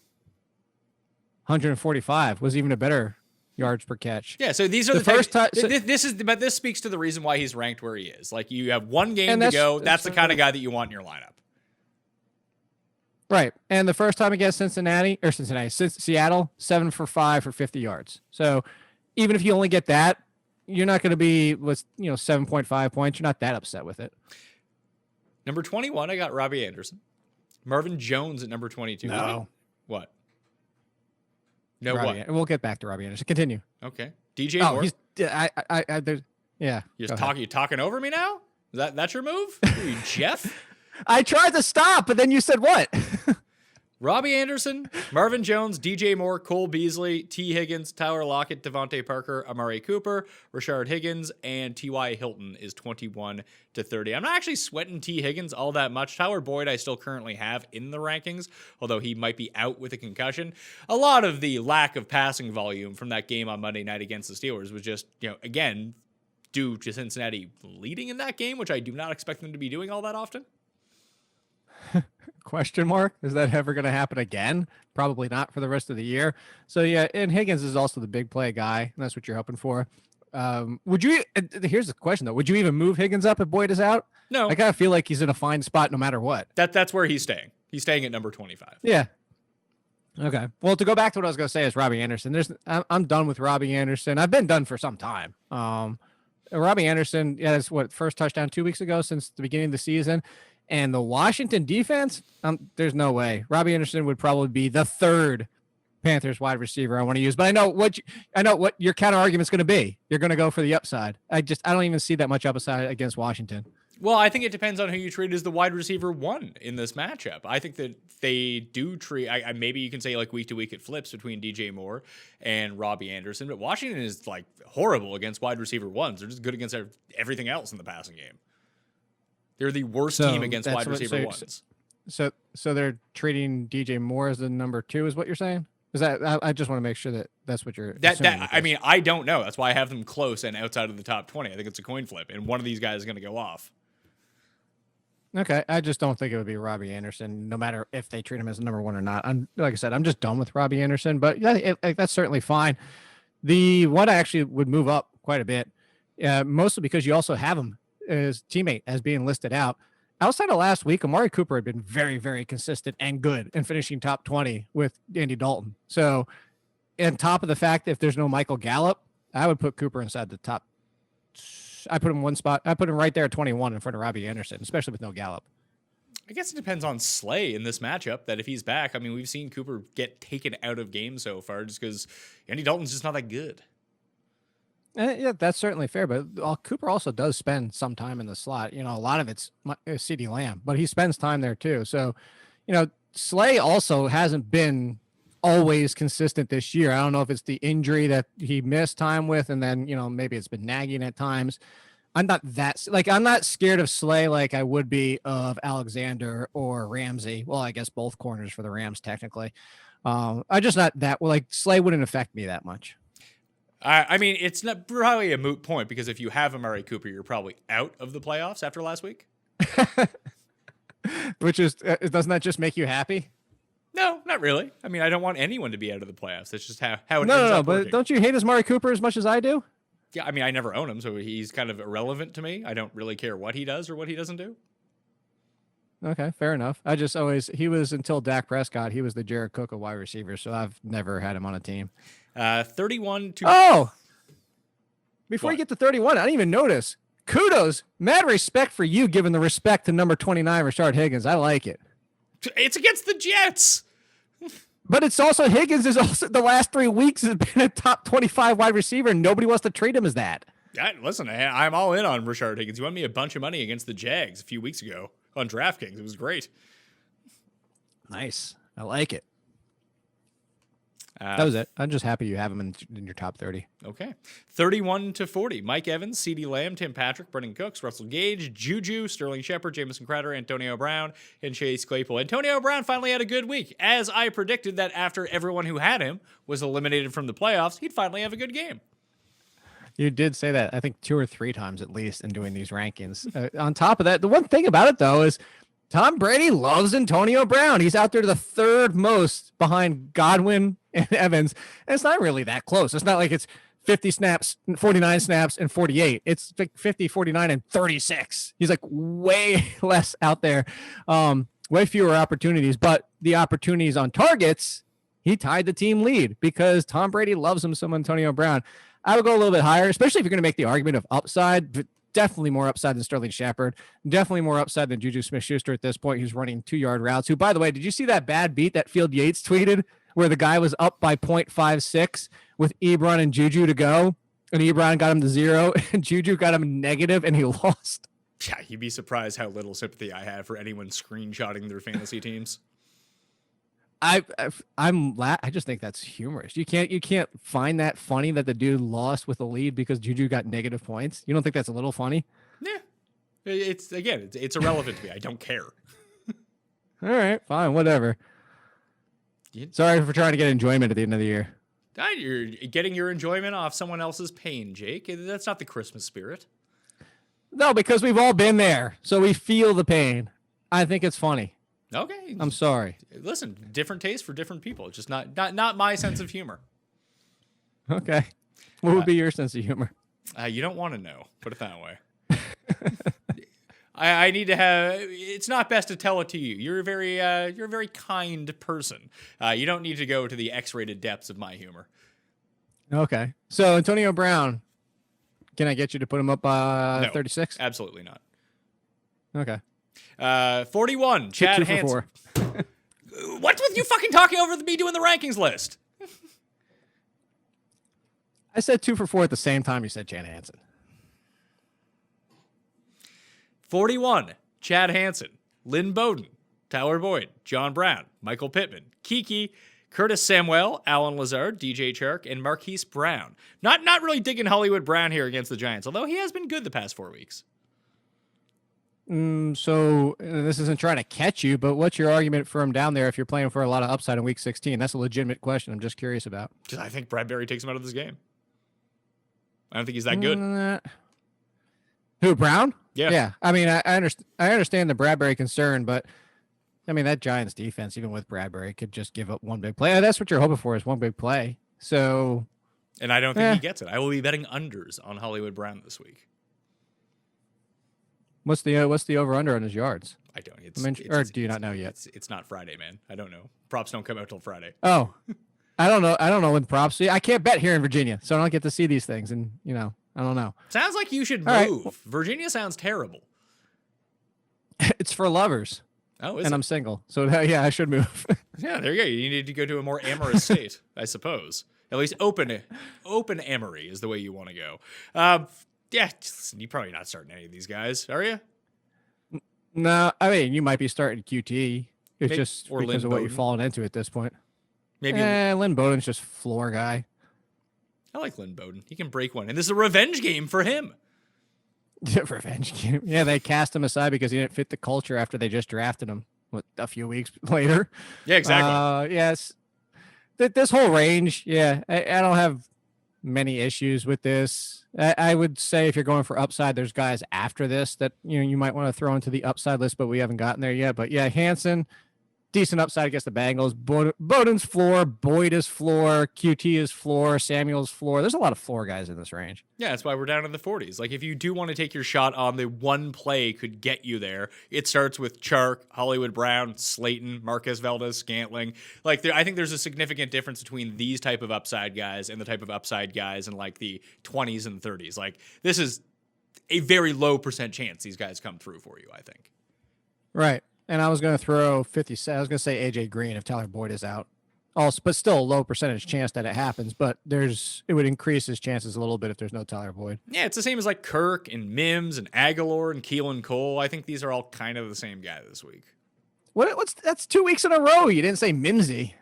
145 was even a better yards per catch. Yeah, so these are the first time. But this speaks to the reason why he's ranked where he is. Like you have one game to go. That's the kind of guy that you want in your lineup. Right. And the first time against Seattle, 7 for 5 for 50 yards. So even if you only get that, you're not going to be 7.5 points. You're not that upset with it. Number 21, I got Robbie Anderson. Marvin Jones at number 22. No. What? No, Robbie, what? We'll get back to Robbie Anderson. Continue. Okay. DJ Moore. Yeah. You talking over me now? That's your move? Are you Jeff? I tried to stop, but then you said what? Robbie Anderson, Marvin Jones, DJ Moore, Cole Beasley, T. Higgins, Tyler Lockett, Devontae Parker, Amari Cooper, Rashard Higgins, and T.Y. Hilton is 21 to 30. I'm not actually sweating T. Higgins all that much. Tyler Boyd I still currently have in the rankings, although he might be out with a concussion. A lot of the lack of passing volume from that game on Monday night against the Steelers was just, again, due to Cincinnati leading in that game, which I do not expect them to be doing all that often. Question mark? Is that ever going to happen again? Probably not for the rest of the year. So yeah, and Higgins is also the big play guy, and that's what you're hoping for. Here's the question though: would you even move Higgins up if Boyd is out? No, I kind of feel like he's in a fine spot no matter what. That's where he's staying. He's staying at number 25. Yeah. Okay. Well, to go back to what I was going to say is Robbie Anderson. I'm done with Robbie Anderson. I've been done for some time. Robbie Anderson, that's first touchdown 2 weeks ago since the beginning of the season. And the Washington defense, there's no way. Robbie Anderson would probably be the 3rd Panthers wide receiver I want to use. But I know what your counter argument is going to be. You're going to go for the upside. I don't even see that much upside against Washington. Well, I think it depends on who you treat as the wide receiver 1 in this matchup. I think that they do treat. Maybe you can say like week to week it flips between DJ Moore and Robbie Anderson, but Washington is like horrible against wide receiver 1s. They're just good against everything else in the passing game. They're the worst team against wide receiver 1s. So they're treating DJ Moore as the number 2, is what you're saying? Is that? I just want to make sure that's what you're. I mean, I don't know. That's why I have them close and outside of the top 20. I think it's a coin flip, and one of these guys is going to go off. Okay, I just don't think it would be Robbie Anderson, no matter if they treat him as number 1 or not. Like I said, I'm just done with Robbie Anderson, but that's certainly fine. The one I actually would move up quite a bit, mostly because you also have him his teammate as being listed out. Outside of last week, Amari Cooper had been very, very consistent and good in finishing top 20 with Andy Dalton. So on top of the fact that if there's no Michael Gallup, I would put Cooper inside the top I put him one spot. I put him right there at 21 in front of Robbie Anderson, especially with no Gallup. I guess it depends on Slay in this matchup. That if he's back, I mean, we've seen Cooper get taken out of games so far just because Andy Dalton's just not that good. Yeah, that's certainly fair. But Cooper also does spend some time in the slot. You know, a lot of it's CeeDee Lamb, but he spends time there too. So, you know, Slay also hasn't been always consistent this year. I don't know if it's the injury that he missed time with, and then, you know, maybe it's been nagging at times. I'm not scared of Slay like I would be of Alexander or Ramsey. Well, I guess both corners for the Rams technically. I just not that like Slay wouldn't affect me that much. I mean, it's not probably a moot point because if you have Amari Cooper, you're probably out of the playoffs after last week. Which is doesn't that just make you happy? No, not really. I mean, I don't want anyone to be out of the playoffs. That's just how it ends But up working. don't you hate Amari Cooper as much as I do? Yeah, I mean, I never own him, so he's kind of irrelevant to me. I don't really care what he does or what he doesn't do. Okay, fair enough. He was until Dak Prescott, he was the Jared Cook of wide receivers, so I've never had him on a team. 31 to... Oh! Before you get to 31, I didn't even notice. Kudos. Mad respect for you giving the respect to number 29, Rashard Higgins. I like it. It's against the Jets! But it's also Higgins is also the last 3 weeks has been a top 25 wide receiver, and nobody wants to treat him as that. Yeah, listen, I'm all in on Rashard Higgins. He won me a bunch of money against the Jags a few weeks ago on DraftKings. It was great. Nice. I like it. That was it. I'm just happy you have him in your top 30. Okay. 31 to 40. Mike Evans, CeeDee Lamb, Tim Patrick, Brendan Cooks, Russell Gage, Juju, Sterling Shepard, Jamison Crowder, Antonio Brown, and Chase Claypool. Antonio Brown finally had a good week, as I predicted that after everyone who had him was eliminated from the playoffs, he'd finally have a good game. You did say that, I think 2 or 3 times at least in doing these rankings. On top of that, the one thing about it, though, is Tom Brady loves Antonio Brown. He's out there to the 3rd most behind Godwin and Evans. And it's not really that close. It's not like it's 50 snaps, 49 snaps, and 48. It's like 50, 49, and 36. He's like way less out there, way fewer opportunities. But the opportunities on targets, he tied the team lead because Tom Brady loves him some Antonio Brown. I would go a little bit higher, especially if you're going to make the argument of upside, but definitely more upside than Sterling Shepard. Definitely more upside than Juju Smith-Schuster at this point, who's running 2-yard routes. Who, by the way, did you see that bad beat that Field Yates tweeted where the guy was up by 0.56 with Ebron and Juju to go, and Ebron got him to 0, and Juju got him negative, and he lost? Yeah, you'd be surprised how little sympathy I have for anyone screenshotting their fantasy teams. I just think that's humorous. You can't find that funny that the dude lost with the lead because Juju got negative points. You don't think that's a little funny? Yeah, it's irrelevant to me. I don't care. All right, fine, whatever. Sorry for trying to get enjoyment at the end of the year. You're getting your enjoyment off someone else's pain, Jake. That's not the Christmas spirit. No, because we've all been there, so we feel the pain. I think it's funny. Okay. I'm sorry. Listen, different taste for different people. It's just not my sense of humor. Okay. What would be your sense of humor? You don't want to know. Put it that way. I need to have. It's not best to tell it to you. You're a very kind person. You don't need to go to the X-rated depths of my humor. Okay. So Antonio Brown, can I get you to put him up by 36? Absolutely not. Okay. 41. Chad Hansen. What's with you fucking talking over me doing the rankings list? I said 2 for 4 at the same time you said Chad Hansen. 41, Chad Hansen, Lynn Bowden, Tyler Boyd, John Brown, Michael Pittman, Kiki, Curtis Samuel, Alan Lazard, DJ Chark, and Marquise Brown. Not really digging Hollywood Brown here against the Giants, although he has been good the past 4 weeks. So this isn't trying to catch you, but what's your argument for him down there if you're playing for a lot of upside in week 16? That's a legitimate question. I'm just curious about. Because I think Bradbury takes him out of this game. I don't think he's that good. Who, Brown? Yeah. Yeah. I mean, I understand the Bradbury concern, but I mean, that Giants defense, even with Bradbury, could just give up one big play. That's what you're hoping for is one big play. So. And I don't think he gets it. I will be betting unders on Hollywood Brown this week. What's the over-under on his yards? I don't. Or do you not know yet? It's not Friday, man. I don't know. Props don't come out till Friday. Oh, I don't know when props. See, I can't bet here in Virginia, so I don't get to see these things. And, you know, I don't know. Sounds like you should All right. move. Virginia sounds terrible. It's for lovers. Oh, is And it? I'm single. So, yeah, I should move. Yeah, there you go. You need to go to a more amorous state, I suppose. At least open amory is the way you want to go. Yeah, listen, you're probably not starting any of these guys, are you? No, I mean, you might be starting QT. It's Maybe- just or because Lynn of what you've Bowden. fallen into at this point. Maybe Lynn Bowden's just floor guy. I like Lynn Bowden. He can break one, and this is a revenge game for him. Revenge game. Yeah, they cast him aside because he didn't fit the culture after they just drafted him a few weeks later. Yeah, exactly. Yes. This whole range, yeah, I don't have many issues with this. I would say if you're going for upside, there's guys after this that you might want to throw into the upside list, but we haven't gotten there yet. But yeah, Hansen, decent upside against the Bengals. Bowden's floor, Boyd is floor, QT is floor, Samuel's floor. There's a lot of floor guys in this range. Yeah, that's why we're down in the 40s. Like, if you do want to take your shot on the one play could get you there, it starts with Chark, Hollywood Brown, Slayton, Marquez Valdez, Scantling. Like, I think there's a significant difference between these type of upside guys and the type of upside guys in, like, the 20s and 30s. Like, this is a very low percent chance these guys come through for you, I think. Right. And I was going to throw 50. I was going to say AJ Green if Tyler Boyd is out. Also, but still a low percentage chance that it happens. But it would increase his chances a little bit if there's no Tyler Boyd. Yeah, it's the same as like Kirk and Mims and Aguilar and Keelan Cole. I think these are all kind of the same guy this week. That's 2 weeks in a row. You didn't say Mimsy.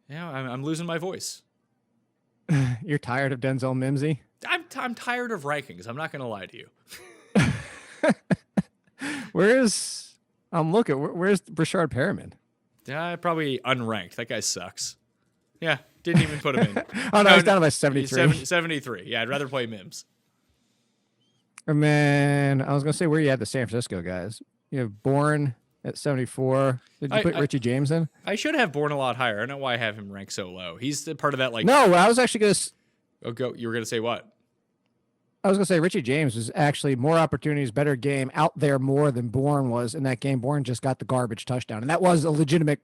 Yeah, I'm losing my voice. You're tired of Denzel Mimsy? I'm tired of rankings. I'm not going to lie to you. I'm looking. Where's Brashard Perriman? Yeah, probably unranked. That guy sucks. Yeah, didn't even put him in. Oh, no, he's down by 73. 73. Yeah, I'd rather play Mims. And then I was going to say where you had the San Francisco guys. You have Bourne at 74. Did you put Richie James in? I should have Bourne a lot higher. I don't know why I have him ranked so low. He's the part of that, like... No, I was actually going to... Oh, go. You were going to say what? I was going to say Richie James was actually more opportunities, better game out there more than Bourne was in that game. Bourne just got the garbage touchdown, and that was a legitimate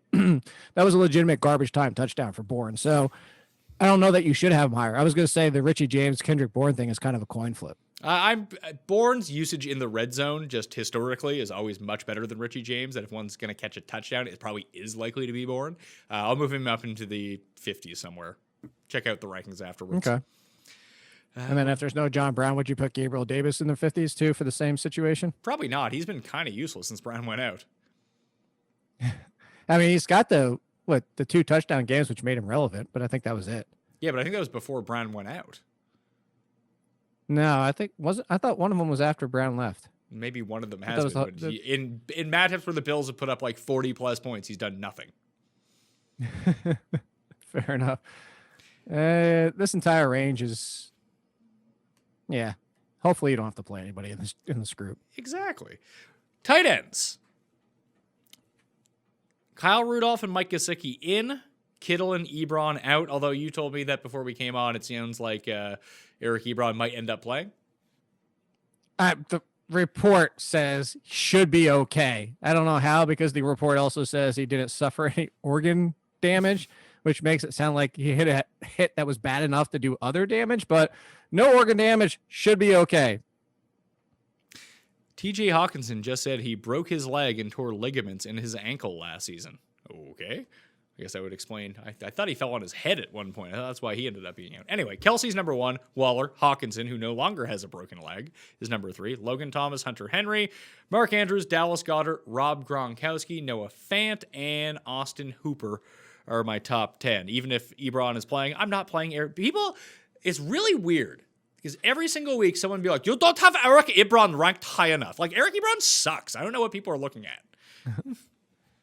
garbage time touchdown for Bourne. So I don't know that you should have him higher. I was going to say the Richie James Kendrick Bourne thing is kind of a coin flip. Bourne's usage in the red zone just historically is always much better than Richie James. That if one's going to catch a touchdown, it probably is likely to be Bourne. I'll move him up into the 50s somewhere. Check out the rankings afterwards. Okay. And then if there's no John Brown, would you put Gabriel Davis in the 50s too for the same situation? Probably not. He's been kind of useless since Brown went out. I mean, he's got the 2 touchdown games, which made him relevant, but I think that was it. Yeah, but I think that was before Brown went out. No, I thought one of them was after Brown left. Maybe one of them has been. But in matchups where the Bills have put up like 40+ points, he's done nothing. Fair enough. This entire range is... Yeah. Hopefully you don't have to play anybody in this group. Exactly. Tight ends. Kyle Rudolph and Mike Gesicki in. Kittle and Ebron out, although you told me that before we came on, it sounds like Eric Ebron might end up playing. The report says should be okay. I don't know how, because the report also says he didn't suffer any organ damage, which makes it sound like he hit a hit that was bad enough to do other damage, but no organ damage, should be okay. TJ Hawkinson just said he broke his leg and tore ligaments in his ankle last season. Okay. I guess that would explain. I thought he fell on his head at one point. That's why he ended up being out. Anyway, Kelsey's number 1. Waller, Hawkinson, who no longer has a broken leg, is number 3. Logan Thomas, Hunter Henry, Mark Andrews, Dallas Goedert, Rob Gronkowski, Noah Fant, and Austin Hooper are my top 10. Even if Ebron is playing, I'm not playing Eric. People... It's really weird because every single week someone be like, you don't have Eric Ebron ranked high enough. Like, Eric Ebron sucks. I don't know what people are looking at.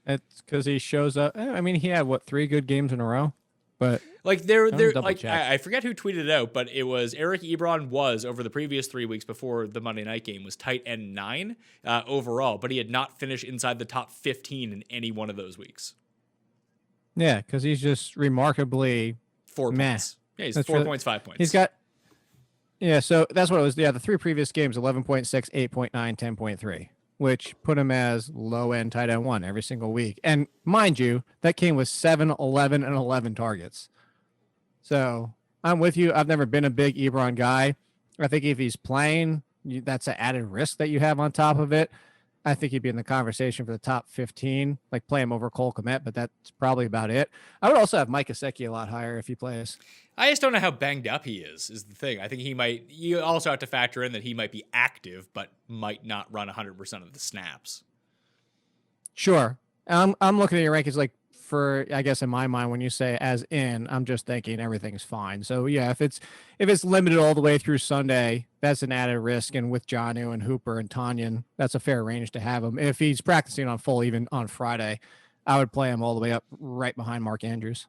It's because he shows up. I mean, he had 3 good games in a row, but like they're like I forget who tweeted it out, but it was Eric Ebron was over the previous 3 weeks before the Monday night game was tight end 9 overall, but he had not finished inside the top 15 in any one of those weeks. Yeah, because he's just remarkably 4 points. Yeah, he's 4 points, 5 points. He's got, yeah, so that's what it was. Yeah, the 3 previous games, 11.6, 8.9, 10.3, which put him as low-end tight end 1 every single week. And mind you, that came with 7, 11, and 11 targets. So I'm with you. I've never been a big Ebron guy. I think if he's playing, that's an added risk that you have on top of it. I think he'd be in the conversation for the top 15, like play him over Cole Kmet, but that's probably about it. I would also have Mike Gesicki a lot higher if he plays. I just don't know how banged up he is the thing. I think he might, you also have to factor in that he might be active, but might not run 100% of the snaps. Sure. I'm looking at your rankings like for, I guess in my mind, when you say as in, I'm just thinking everything's fine. So yeah, if it's limited all the way through Sunday, that's an added risk. And with Jonnu and Hooper and Tanyan, that's a fair range to have him. If he's practicing on full, even on Friday, I would play him all the way up right behind Mark Andrews.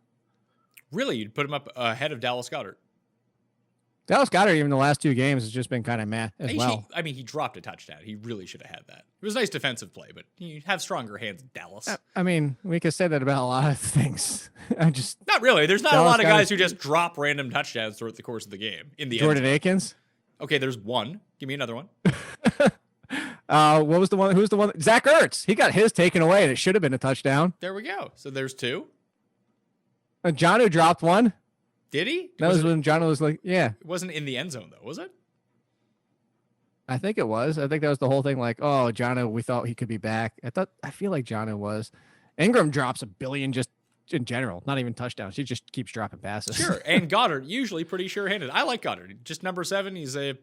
Really? You'd put him up ahead of Dallas Goedert? Dallas Goedert, even the last 2 games, has just been kind of meh as well. I mean, he dropped a touchdown. He really should have had that. It was a nice defensive play, but you have stronger hands, Dallas. I mean, we could say that about a lot of things. Not really. There's not Dallas a lot of guys Goedert, who just drop random touchdowns throughout the course of the game. In the Jordan end Akins. Okay, there's one. Give me another one. What was the one? Who's the one? Zach Ertz. He got his taken away, and it should have been a touchdown. There we go. So there's 2. Jonnu dropped one. Did he? That was when Jonnu was like, yeah. It wasn't in the end zone, though, was it? I think it was. I think that was the whole thing. Like, oh, Jonnu, we thought he could be back. I feel like Jonnu was. Ingram drops a billion just in general, not even touchdowns. He just keeps dropping passes. Sure. And Goddard, usually pretty sure-handed. I like Goddard. Just number 7. He's going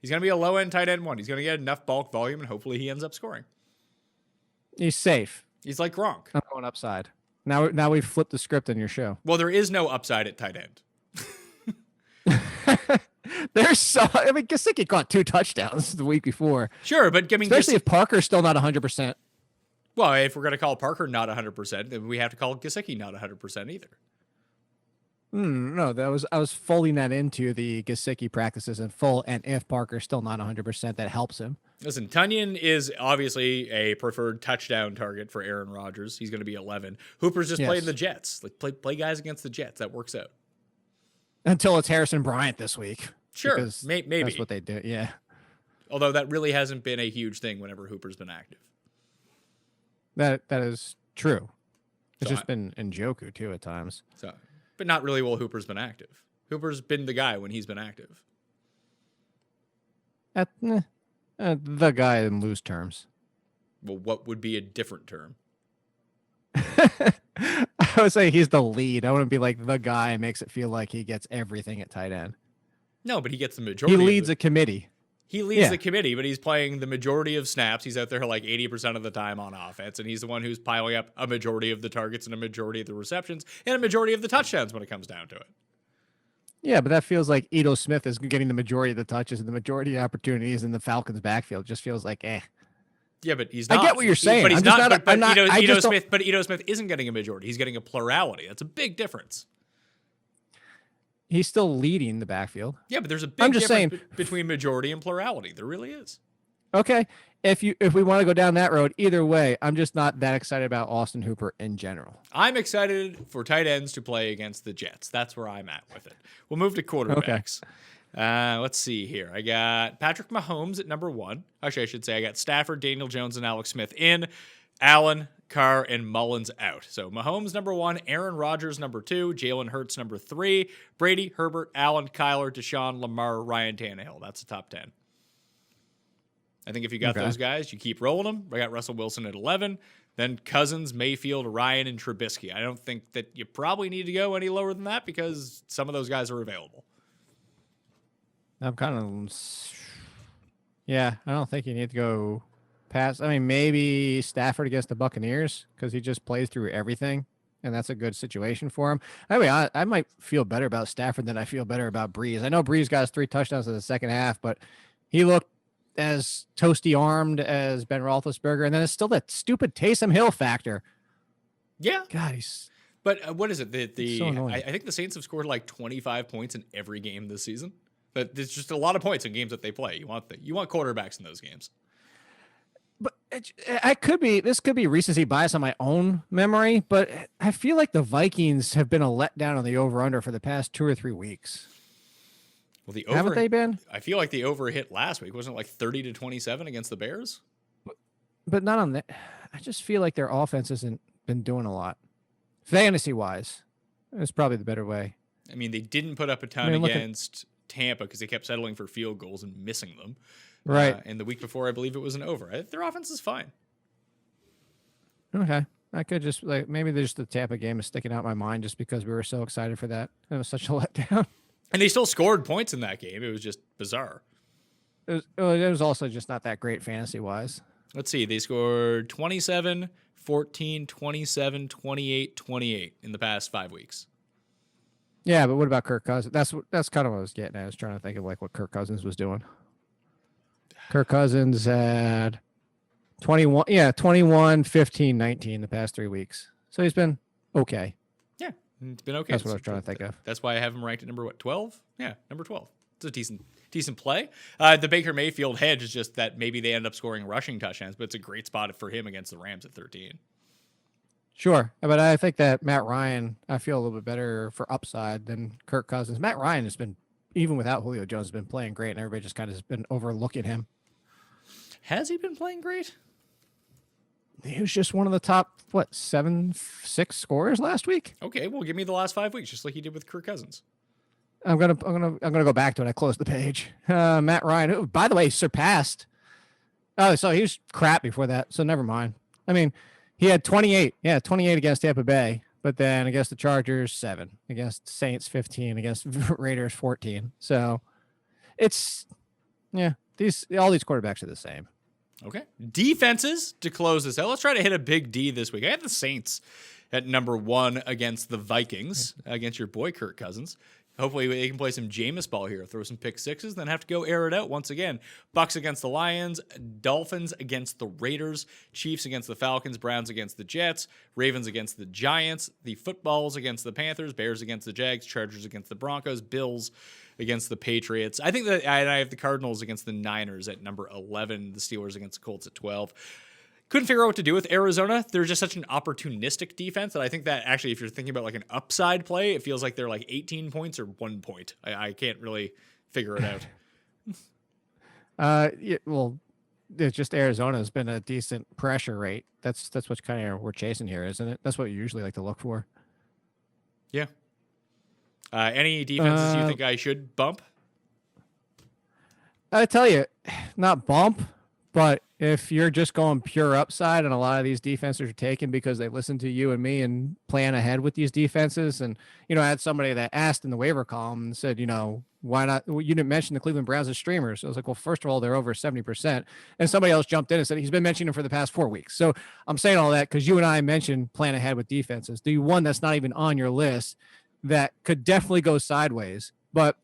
to be a low-end tight end 1. He's going to get enough bulk volume, and hopefully he ends up scoring. He's safe. He's like Gronk. I'm going upside. Now we've flipped the script on your show. Well, there is no upside at tight end. Gesicki caught 2 touchdowns the week before. Sure, but I mean, especially if Parker's still not 100%. Well, if we're going to call Parker not 100%, then we have to call Gesicki not 100% either. No, I was folding that into the Gesicki practices in full, and if Parker's still not 100%, that helps him. Listen, Tanyan is obviously a preferred touchdown target for Aaron Rodgers. He's going to be 11. Hooper's just playing the Jets. Like play guys against the Jets. That works out. Until it's Harrison Bryant this week. Sure, maybe. That's what they do, yeah. Although that really hasn't been a huge thing whenever Hooper's been active. That is true. It's just been Njoku, too, at times. But not really while Hooper's been active. Hooper's been the guy when he's been active. The guy in loose terms. Well, what would be a different term? I would say he's the lead. I wouldn't be like the guy makes it feel like he gets everything at tight end. No, but he gets the majority. He leads a committee. He leads the committee, but he's playing the majority of snaps. He's out there like 80% of the time on offense, and he's the one who's piling up a majority of the targets and a majority of the receptions and a majority of the touchdowns when it comes down to it. Yeah, but that feels like Ito Smith is getting the majority of the touches and the majority of opportunities in the Falcons' backfield. It just feels like, eh. Yeah, but he's not. I get what you're saying. But he's not. Ito Smith isn't getting a majority. He's getting a plurality. That's a big difference. He's still leading the backfield. Yeah, but there's a big difference between majority and plurality. There really is. Okay. If we want to go down that road, either way, I'm just not that excited about Austin Hooper in general. I'm excited for tight ends to play against the Jets. That's where I'm at with it. We'll move to quarterbacks. Okay. Let's see here. I got Patrick Mahomes at number 1. Actually, I should say I got Stafford, Daniel Jones, and Alex Smith in. Allen, Carr, and Mullins out. So Mahomes number 1, Aaron Rodgers number 2, Jalen Hurts number 3, Brady, Herbert, Allen, Kyler, Deshaun, Lamar, Ryan Tannehill. That's the top 10. I think if you got those guys, you keep rolling them. I got Russell Wilson at 11. Then Cousins, Mayfield, Ryan, and Trubisky. I don't think that you probably need to go any lower than that because some of those guys are available. I'm kind of... Yeah, I don't think you need to go past... I mean, maybe Stafford against the Buccaneers because he just plays through everything, and that's a good situation for him. I mean, I might feel better about Stafford than I feel better about Breeze. I know Breeze got his 3 touchdowns in the second half, but he looked as toasty-armed as Ben Roethlisberger, and then it's still that stupid Taysom Hill factor. Yeah. God, he's... But what is it? So annoying. I think the Saints have scored like 25 points in every game this season. But there's just a lot of points in games that they play. You want quarterbacks in those games. But this could be recency bias on my own memory, but I feel like the Vikings have been a letdown on the over-under for the past 2 or 3 weeks. Well, haven't they been? I feel like the over hit last week. Wasn't it like 30-27 against the Bears? But not on that. I just feel like their offense hasn't been doing a lot. Fantasy-wise, it's probably the better way. I mean, they didn't put up a ton against Tampa because they kept settling for field goals and missing them. Right. And the week before, I believe it was an over. Their offense is fine. Okay. I could just like maybe there's the Tampa game is sticking out in my mind just because we were so excited for that. It was such a letdown. And they still scored points in that game. It was just bizarre. It was also just not that great fantasy wise. Let's see. They scored 27, 14, 27, 28, 28 in the past 5 weeks. Yeah, but what about Kirk Cousins? That's kind of what I was getting at. I was trying to think of like what Kirk Cousins was doing. Kirk Cousins had 21, 15, 19 the past 3 weeks. So he's been okay. Yeah, it's been okay. That's what I was trying to think of. That's why I have him ranked at number 12? Yeah, number 12. It's a decent play. The Baker Mayfield hedge is just that maybe they end up scoring rushing touchdowns, but it's a great spot for him against the Rams at 13. Sure, but I think that Matt Ryan, I feel a little bit better for upside than Kirk Cousins. Matt Ryan has been, even without Julio Jones, has been playing great, and everybody just kind of has been overlooking him. Has he been playing great? He was just one of the top 6 scorers last week. Okay, well, give me the last 5 weeks, just like you did with Kirk Cousins. I'm gonna go back to it. I closed the page. Matt Ryan, who, by the way, surpassed. Oh, so he was crap before that. So never mind. I mean, he had 28. Yeah, 28 against Tampa Bay, but then against the Chargers, 7. Against Saints, 15. Against Raiders, 14. So it's all these quarterbacks are the same. Okay. Defenses to close this out. Let's try to hit a big D this week. I have the Saints at number 1 against the Vikings, against your boy Kirk Cousins. Hopefully they can play some Jameis ball here, throw some pick sixes, then have to go air it out once again. Bucks against the Lions, Dolphins against the Raiders, Chiefs against the Falcons, Browns against the Jets, Ravens against the Giants, the Footballs against the Panthers, Bears against the Jags, Chargers against the Broncos, Bills against the Patriots. I think that I have the Cardinals against the Niners at number 11, the Steelers against the Colts at 12. Couldn't figure out what to do with Arizona. They're just such an opportunistic defense that I think that actually, if you're thinking about like an upside play, it feels like they're like 18 points or 1 point. I can't really figure it out. Well, it's just Arizona has been a decent pressure rate. That's what kind of we're chasing here, isn't it? That's what you usually like to look for. Yeah. Any defenses you think I should bump? I tell you, not bump, but if you're just going pure upside, and a lot of these defenses are taken because they listen to you and me and plan ahead with these defenses. And, I had somebody that asked in the waiver column and said, why not? You didn't mention the Cleveland Browns as streamers. So I was like, well, first of all, they're over 70%. And somebody else jumped in and said he's been mentioning them for the past 4 weeks. So I'm saying all that because you and I mentioned plan ahead with defenses. The one that's not even on your list that could definitely go sideways, but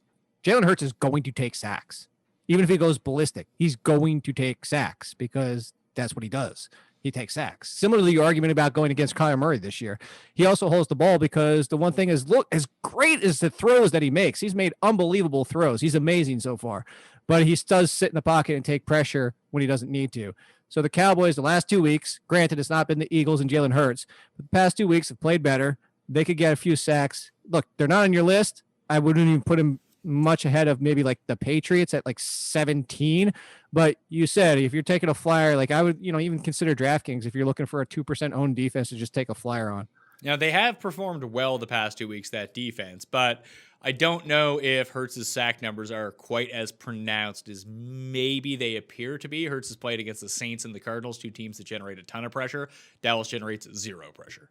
Jalen Hurts is going to take sacks. Even if he goes ballistic, he's going to take sacks because that's what he does. He takes sacks. Similar to your argument about going against Kyler Murray this year. He also holds the ball because the one thing is, look, as great as the throws that he makes, he's made unbelievable throws. He's amazing so far. But he does sit in the pocket and take pressure when he doesn't need to. So the Cowboys, the last 2 weeks, granted it's not been the Eagles and Jalen Hurts, but the past 2 weeks have played better. They could get a few sacks. Look, they're not on your list. I wouldn't even put him much ahead of maybe like the Patriots at like 17. But you said if you're taking a flyer, like I would, even consider DraftKings if you're looking for a 2% owned defense to just take a flyer on. Now, they have performed well the past 2 weeks, that defense, but I don't know if Hurts' sack numbers are quite as pronounced as maybe they appear to be. Hurts has played against the Saints and the Cardinals, 2 teams that generate a ton of pressure. Dallas generates 0 pressure.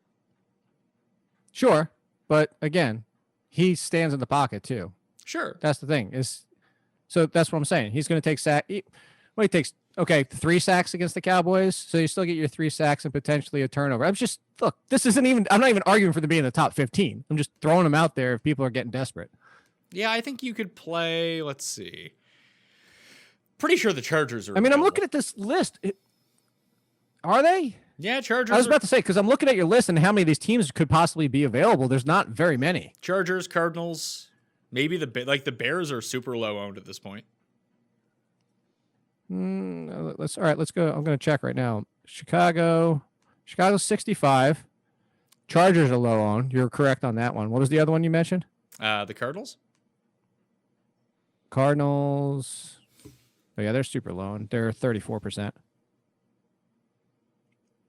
Sure. But again, he stands in the pocket too. Sure. That's the thing so that's what I'm saying. He's going to take he takes 3 sacks against the Cowboys. So you still get your 3 sacks and potentially a turnover. I'm not even arguing for them being in the top 15. I'm just throwing them out there if people are getting desperate. Yeah, I think you could play, let's see. Pretty sure the Chargers are. I'm looking at this list. Are they? Yeah, Chargers. I was about to say, because I'm looking at your list and how many of these teams could possibly be available. There's not very many. Chargers, Cardinals. Maybe the Bears are super low owned at this point. Let's go. I'm going to check right now. Chicago's 65. Chargers are low owned. You're correct on that one. What was the other one you mentioned? The Cardinals. Cardinals. Oh yeah, they're super low owned. They're 34%.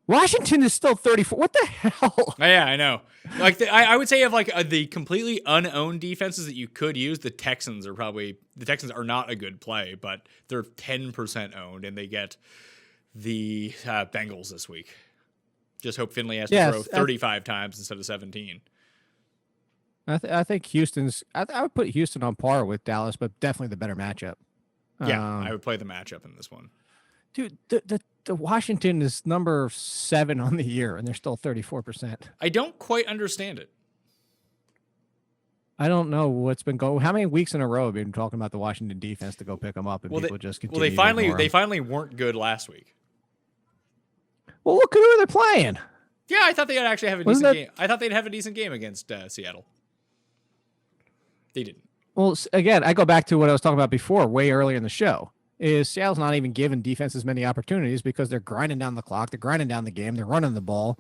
Washington is still 34. What the hell? Yeah, I know. Like I would say of like the completely unowned defenses that you could use, the Texans are not a good play, but they're 10% owned, and they get the Bengals this week. Just hope Finley has to throw 35 times instead of 17. I think Houston's. I would put Houston on par with Dallas, but definitely the better matchup. Yeah, I would play the matchup in this one. Dude, the Washington is number 7 on the year, and they're still 34%. I don't quite understand it. I don't know what's been going. How many weeks in a row have we been talking about the Washington defense to go pick them up, and people just continue? Well, they finally weren't good last week. Well, look who they're playing. Yeah, I thought they'd actually have a decent game. I thought they'd have a decent game against Seattle. They didn't. Well, again, I go back to what I was talking about before, way earlier in the show. Is Seattle's not even giving defenses many opportunities because they're grinding down the clock, they're grinding down the game, they're running the ball.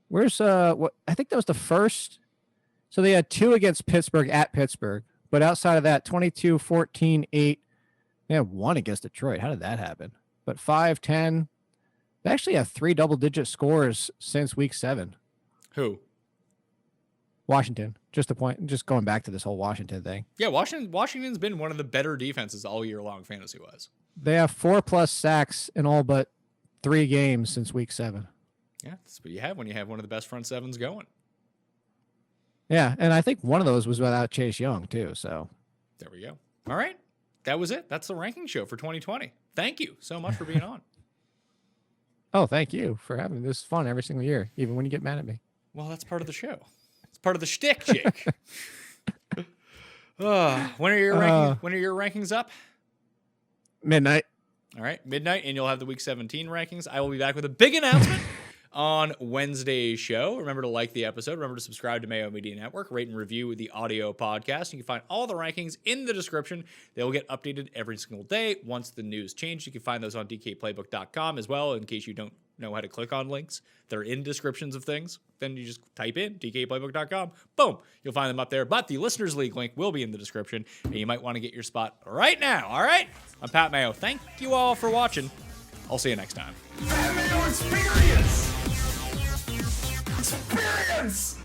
Where's what? I think that was the first. So they had 2 against Pittsburgh at Pittsburgh, but outside of that, 22, 14, 8. They had 1 against Detroit. How did that happen? But 5, 10. They actually have 3 double-digit scores since week 7. Who? Washington. Just going back to this whole Washington thing. Yeah, Washington's been one of the better defenses all year long, fantasy-wise. They have 4+ sacks in all but 3 games since week 7. Yeah, that's what you have when you have one of the best front sevens going. Yeah, and I think one of those was without Chase Young, too. So there we go. All right. That was it. That's the ranking show for 2020. Thank you so much for being on. Oh, thank you for having this fun every single year, even when you get mad at me. Well, that's part of the show. It's part of the shtick, Jake. When are your rankings up? Midnight. All right, midnight, and you'll have the week 17 rankings. I will be back with a big announcement on Wednesday's show. Remember to like the episode. Remember to subscribe to Mayo Media Network. Rate and review the audio podcast. You can find all the rankings in the description. They will get updated every single day once the news changes. You can find those on dkplaybook.com as well, in case you don't know how to click on links. They're in descriptions of things. Then you just type in dkplaybook.com. Boom. You'll find them up there. But the Listeners League link will be in the description, and you might want to get your spot right now. All right? I'm Pat Mayo. Thank you all for watching. I'll see you next time. Mayo experience! Experience!